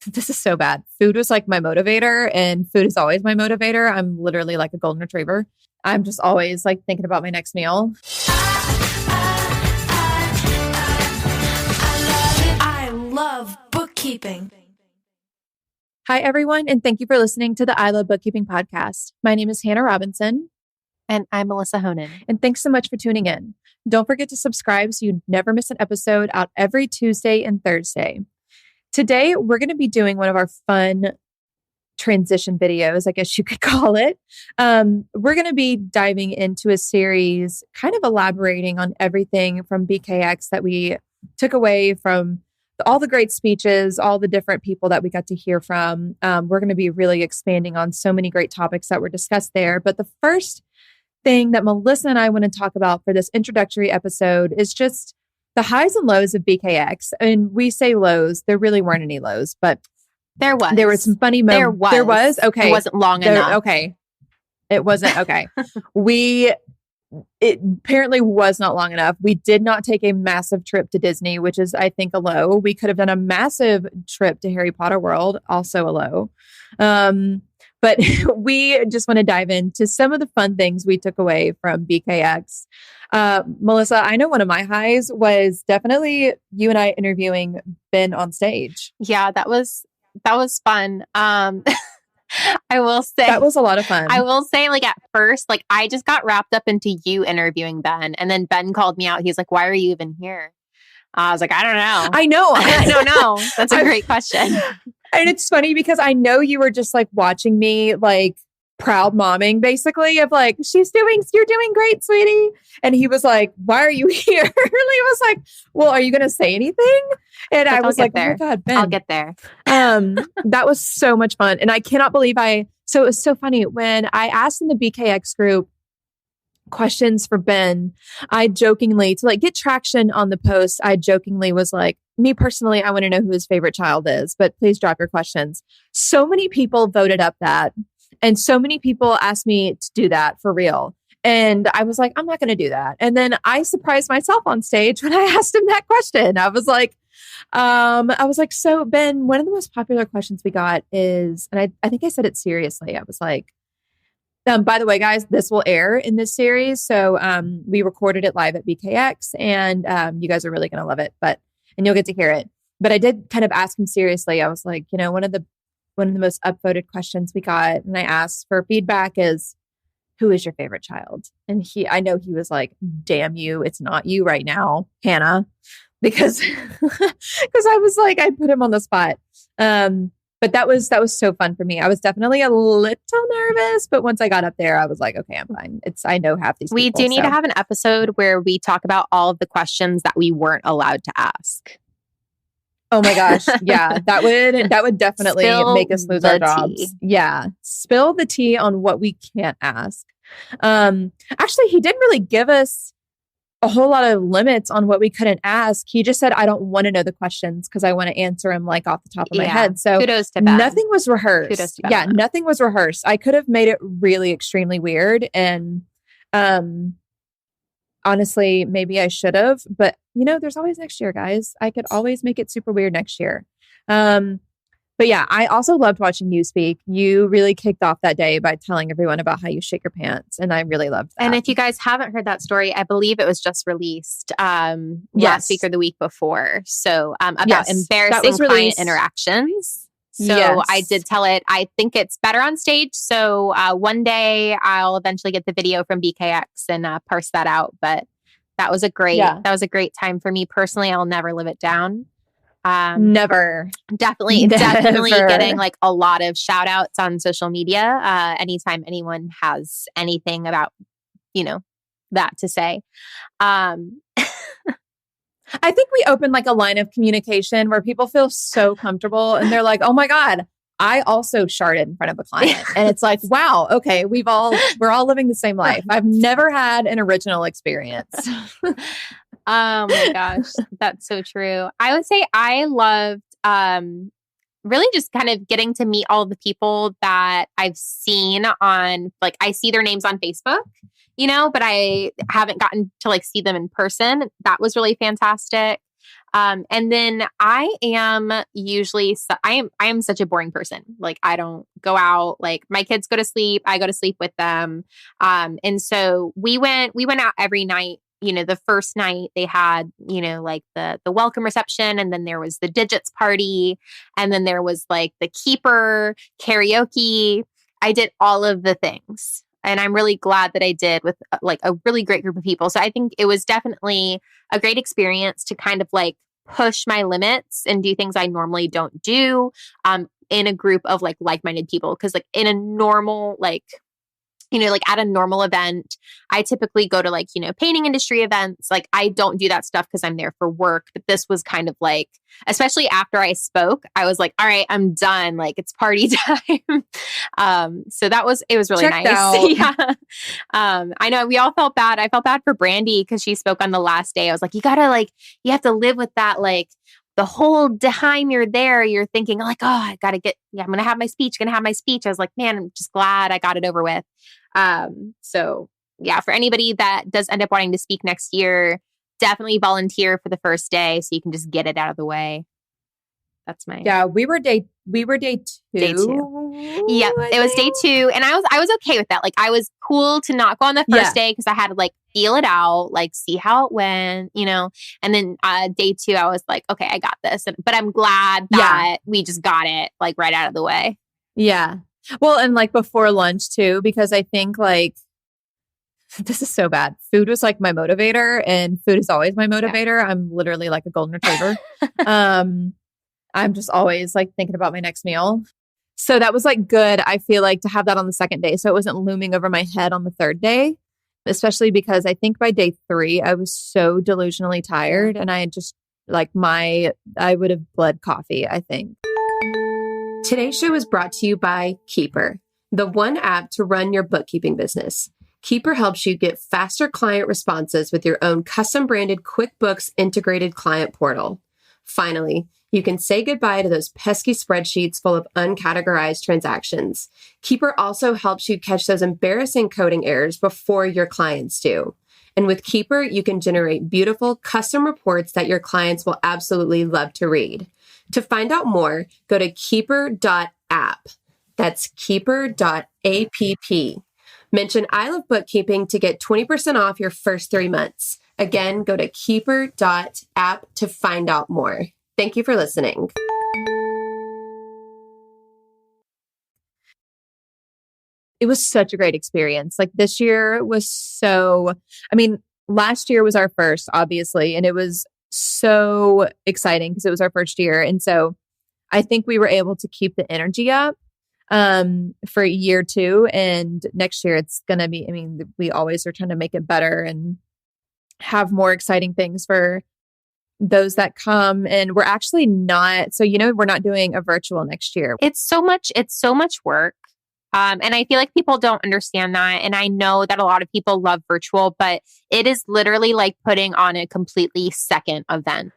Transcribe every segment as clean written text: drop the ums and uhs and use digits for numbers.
this is so bad. Food was like my motivator, and food is always my motivator. I'm literally like a golden retriever. I'm just always like thinking about my next meal. I love bookkeeping. Hi, everyone, and thank you for listening to the I Love Bookkeeping podcast. My name is Hannah Robinson. And I'm Melissa Honan. And thanks so much for tuning in. Don't forget to subscribe so you never miss an episode, out every Tuesday and Thursday. Today, we're going to be doing one of our fun transition videos, I guess you could call it. We're going to be diving into a series, kind of elaborating on everything from BKX that we took away from all the great speeches, all the different people that we got to hear from. We're going to be really expanding on so many great topics that were discussed there. But the first thing that Melissa and I want to talk about for this introductory episode is just the highs and lows of BKX. And we say lows, there really weren't any lows, but there were some funny moments. There was? Okay. It wasn't long enough. Okay. It wasn't. Okay. It apparently was not long enough. We did not take a massive trip to Disney, which is, I think, a low. We could have done a massive trip to Harry Potter World, also a low. But we just want to dive into some of the fun things we took away from BKX. Melissa, I know one of my highs was definitely you and I interviewing Ben on stage. Yeah, that was fun. I will say that was a lot of fun. I will say, like, at first, like, I just got wrapped up into you interviewing Ben, and then Ben called me out. He's like, "Why are you even here?" I was like, "I don't know. I know. I don't know." That's a great question. And it's funny because I know you were just like watching me, like proud momming, basically, of like, you're doing great, sweetie. And he was like, "Why are you here?" He was like, "Well, are you going to say anything?" And I was like, "Oh my God, Ben." I'll get there. That was so much fun. And I cannot believe so it was so funny when I asked in the BKX group questions for Ben, I jokingly, to like get traction on the post, I jokingly was like, me personally, I want to know who his favorite child is, but please drop your questions. So many people voted up that. And so many people asked me to do that for real. And I was like, I'm not going to do that. And then I surprised myself on stage when I asked him that question. I was like, so Ben, one of the most popular questions we got is, and I think I said it seriously. I was like, by the way, guys, this will air in this series. So we recorded it live at BKX, and you guys are really going to love it, and you'll get to hear it. But I did kind of ask him seriously. I was like, one of the most upvoted questions we got, and I asked for feedback is, who is your favorite child? And I know he was like, "Damn you, it's not you right now, Hannah," because I was like, I put him on the spot. But that was so fun for me. I was definitely a little nervous, but once I got up there, I was like, okay, I'm fine. I know half these We people. do need to have an episode where we talk about all of the questions that we weren't allowed to ask. Oh my gosh. Yeah, that would definitely make us lose our jobs. Yeah. Spill the tea on what we can't ask. Actually, he didn't really give us a whole lot of limits on what we couldn't ask. He just said, "I don't want to know the questions because I want to answer them like off the top of my head." So kudos to Ben. Nothing was rehearsed. Yeah, nothing was rehearsed. I could have made it really extremely weird. And honestly, maybe I should have. But, there's always next year, guys. I could always make it super weird next year. But yeah, I also loved watching you speak. You really kicked off that day by telling everyone about how you shit your pants. And I really loved that. And if you guys haven't heard that story, I believe it was just released last week or the week before. So about embarrassing client interactions. So I did tell it. I think it's better on stage. So one day I'll eventually get the video from BKX and parse that out. But that was a great time for me personally. I'll never live it down. Never. Definitely getting like a lot of shout outs on social media. Anytime anyone has anything about, that to say. I think we opened like a line of communication where people feel so comfortable and they're like, "Oh my God, I also sharted in front of a client." And it's like, wow, okay, we're all living the same life. I've never had an original experience. Oh my gosh, that's so true. I would say I loved really just kind of getting to meet all the people that I've seen on, like, I see their names on Facebook, but I haven't gotten to like see them in person. That was really fantastic. And then I am such a boring person. Like I don't go out, like my kids go to sleep. I go to sleep with them. And so we went out every night. The first night they had, like the welcome reception, and then there was the digits party, and then there was like the keeper karaoke. I did all of the things. And I'm really glad that I did with like a really great group of people. So I think it was definitely a great experience to kind of like push my limits and do things I normally don't do in a group of like-minded people. Because like in a normal, like at a normal event, I typically go to painting industry events. Like I don't do that stuff because I'm there for work. But this was kind of like, especially after I spoke, I was like, all right, I'm done. Like it's party time. So it was really Checked nice. Out. Yeah. I know we all felt bad. I felt bad for Brandy because she spoke on the last day. I was like, you have to live with that. Like, the whole time you're there, you're thinking like, oh, I'm going to have my speech, I was like, man, I'm just glad I got it over with. So yeah, for anybody that does end up wanting to speak next year, definitely volunteer for the first day so you can just get it out of the way. That's we were day 2. Day 2. Yeah, it was day 2. And I was okay with that. Like I was cool to not go on the first day because I had to like feel it out, like see how it went, and then day 2, I was like, okay, I got this. But I'm glad that we just got it like right out of the way. Yeah. Well, and like before lunch too, because I think like, this is so bad. Food was like my motivator, and food is always my motivator. Yeah. I'm literally like a golden retriever. I'm just always like thinking about my next meal. So that was like good. I feel like to have that on the second day. So it wasn't looming over my head on the third day, especially because I think by day 3, I was so delusionally tired and I had just I would have bled coffee, I think. Today's show is brought to you by Keeper, the one app to run your bookkeeping business. Keeper helps you get faster client responses with your own custom branded QuickBooks integrated client portal. Finally, you can say goodbye to those pesky spreadsheets full of uncategorized transactions. Keeper also helps you catch those embarrassing coding errors before your clients do. And with Keeper, you can generate beautiful custom reports that your clients will absolutely love to read. To find out more, go to keeper.app. That's keeper.app. Mention I Love Bookkeeping to get 20% off your first 3 months. Again, go to keeper.app to find out more. Thank you for listening. It was such a great experience. Like this year was last year was our first, obviously, and it was so exciting because it was our first year. And so I think we were able to keep the energy up for year 2. And next year it's going to be, we always are trying to make it better and have more exciting things for those that come. And we're actually not, we're not doing a virtual next year. It's so much work. And I feel like people don't understand that. And I know that a lot of people love virtual, but it is literally like putting on a completely second event.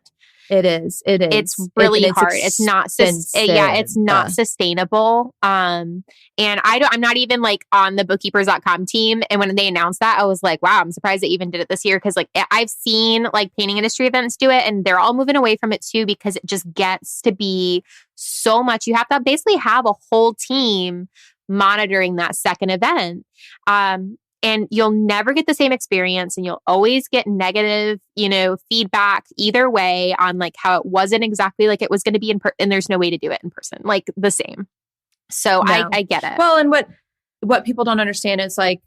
It is. It's really hard. It's not. It's not sustainable. And I'm not even like on the bookkeepers.com team. And when they announced that, I was like, wow, I'm surprised they even did it this year. Cause like I've seen like painting industry events do it and they're all moving away from it too, because it just gets to be so much. You have to basically have a whole team monitoring that second event. And you'll never get the same experience, and you'll always get negative, feedback either way on like how it wasn't exactly like it was going to be and there's no way to do it in person, like the same. So no. I get it. Well, and what people don't understand is like,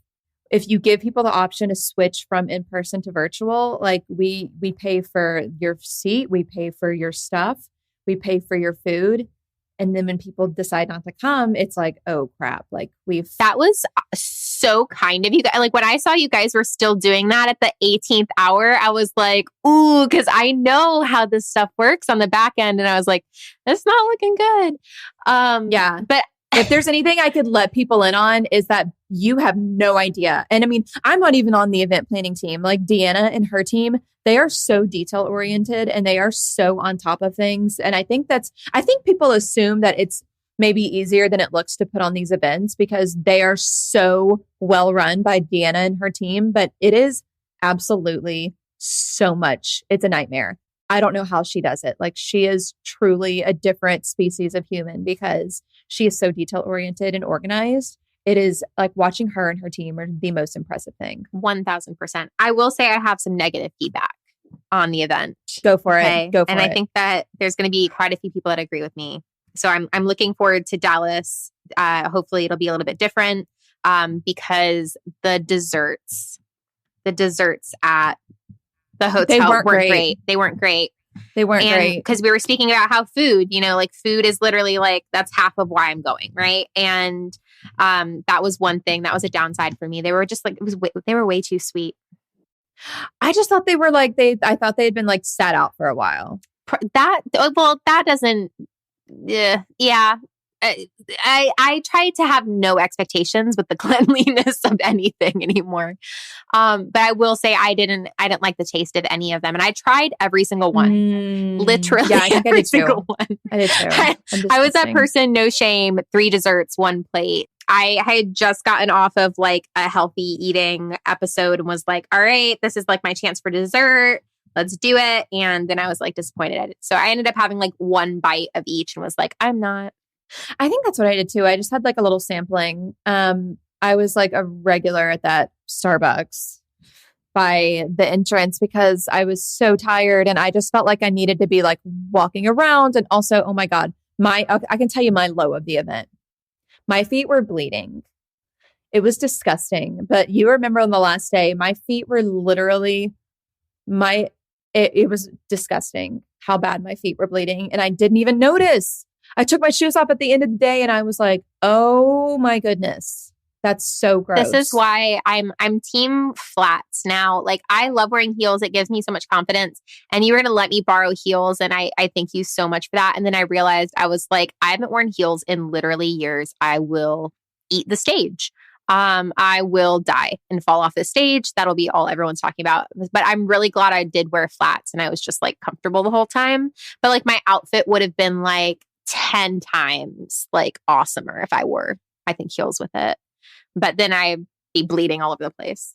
if you give people the option to switch from in-person to virtual, like we pay for your seat, we pay for your stuff, we pay for your food. And then when people decide not to come, it's like, oh crap. Like that was so kind of you guys. Like when I saw you guys were still doing that at the 18th hour, I was like, ooh, because I know how this stuff works on the back end. And I was like, it's not looking good. Yeah. But if there's anything I could let people in on is that you have no idea. And I'm not even on the event planning team. Like Deanna and her team, they are so detail oriented and they are so on top of things. And I think people assume that it's maybe easier than it looks to put on these events because they are so well run by Deanna and her team, but it is absolutely so much. It's a nightmare. I don't know how she does it. Like she is truly a different species of human because she is so detail oriented and organized. It is like watching her and her team are the most impressive thing. 1000%. I will say I have some negative feedback on the event. Go for it. Go for it. And I think that there's going to be quite a few people that agree with me. So I'm looking forward to Dallas. Hopefully it'll be a little bit different because the desserts at the hotel weren't great. They weren't great. Because we were speaking about how food, like food is literally like, that's half of why I'm going. Right. And that was one thing that was a downside for me. They were just like, they were way too sweet. I just thought they were like, I thought they had been like sat out for a while. That doesn't, yeah. I try to have no expectations with the cleanliness of anything anymore. But I will say I didn't like the taste of any of them. And I tried every single one. Literally every single one. I did too. I was that person, no shame, 3 desserts, 1 plate. I had just gotten off of like a healthy eating episode and was like, all right, this is like my chance for dessert. Let's do it. And then I was like disappointed at it. So I ended up having like 1 bite of each and was like, I'm not. I think that's what I did too. I just had like a little sampling. I was like a regular at that Starbucks by the entrance because I was so tired and I just felt like I needed to be like walking around. And also, oh my God, I can tell you my low of the event. My feet were bleeding. It was disgusting. But you remember on the last day, my feet were literally it was disgusting how bad my feet were bleeding. And I didn't even notice. I took my shoes off at the end of the day and I was like, oh my goodness, that's so gross. This is why I'm team flats now. Like I love wearing heels. It gives me so much confidence. And you were going to let me borrow heels. And I thank you so much for that. And then I realized I was like, I haven't worn heels in literally years. I will eat the stage. I will die and fall off the stage. That'll be all everyone's talking about. But I'm really glad I did wear flats and I was just like comfortable the whole time. But like my outfit would have been like 10 times like awesomer if I wore, I think, heels with it. But then I'd be bleeding all over the place.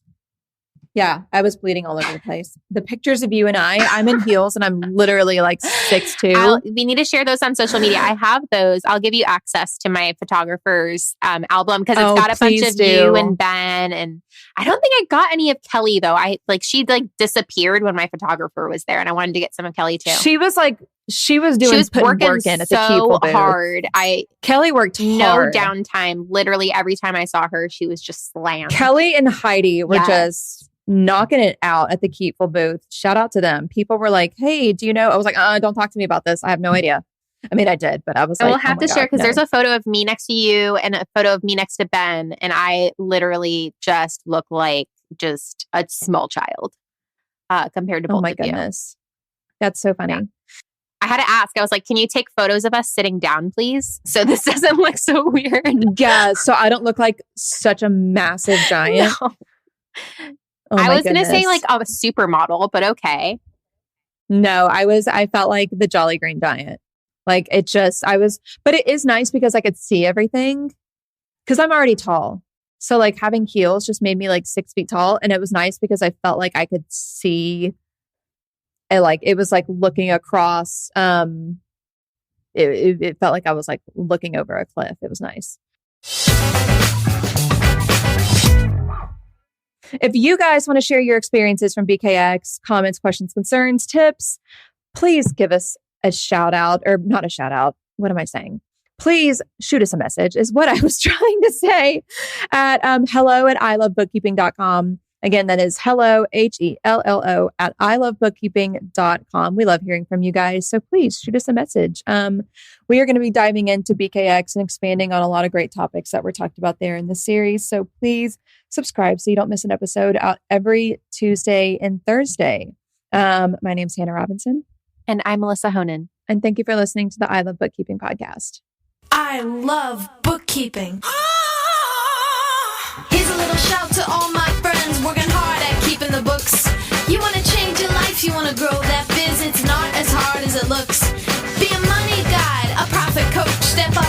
Yeah, I was bleeding all over the place. The pictures of you and I'm in heels and I'm literally like 6'2". We need to share those on social media. I have those. I'll give you access to my photographer's album because it's got a bunch of you and Ben. And I don't think I got any of Kelly though. She disappeared when my photographer was there and I wanted to get some of Kelly too. She was working work in at the so hard. Kelly worked hard. No downtime. Literally every time I saw her, she was just slammed. Kelly and Heidi were just knocking it out at the Keepful booth. Shout out to them. People were like, hey, do you know? I was like, don't talk to me about this. I have no idea. I mean, I did, but I was like, we'll have to share because there's a photo of me next to you and a photo of me next to Ben. And I literally just look like just a small child compared to both of you. Oh my goodness. That's so funny. Yeah. I had to ask. I was like, can you take photos of us sitting down, please? So this doesn't look so weird. Yeah. So I don't look like such a massive giant. No. I was going to say like a supermodel, but okay. No, I felt like the Jolly Green Giant. Like but it is nice because I could see everything because I'm already tall. So like having heels just made me like 6 feet tall. And it was nice because I felt like I could see it was like looking across. It felt like I was like looking over a cliff. It was nice. If you guys want to share your experiences from BKX, comments, questions, concerns, tips, please give us a shout out or not a shout out. What am I saying? Please shoot us a message is what I was trying to say at hello@ilovebookkeeping.com. Again, that is hello, HELLO @ilovebookkeeping.com. We love hearing from you guys. So please shoot us a message. We are going to be diving into BKX and expanding on a lot of great topics that were talked about there in the series. So please subscribe so you don't miss an episode out every Tuesday and Thursday. My name's Hannah Robinson. And I'm Melissa Honan. And thank you for listening to the I Love Bookkeeping podcast. I love bookkeeping. Here's a little shout to all my friends working hard at keeping the books. You want to change your life, you want to grow that biz. It's not as hard as it looks. Be a money guide, a profit coach, step up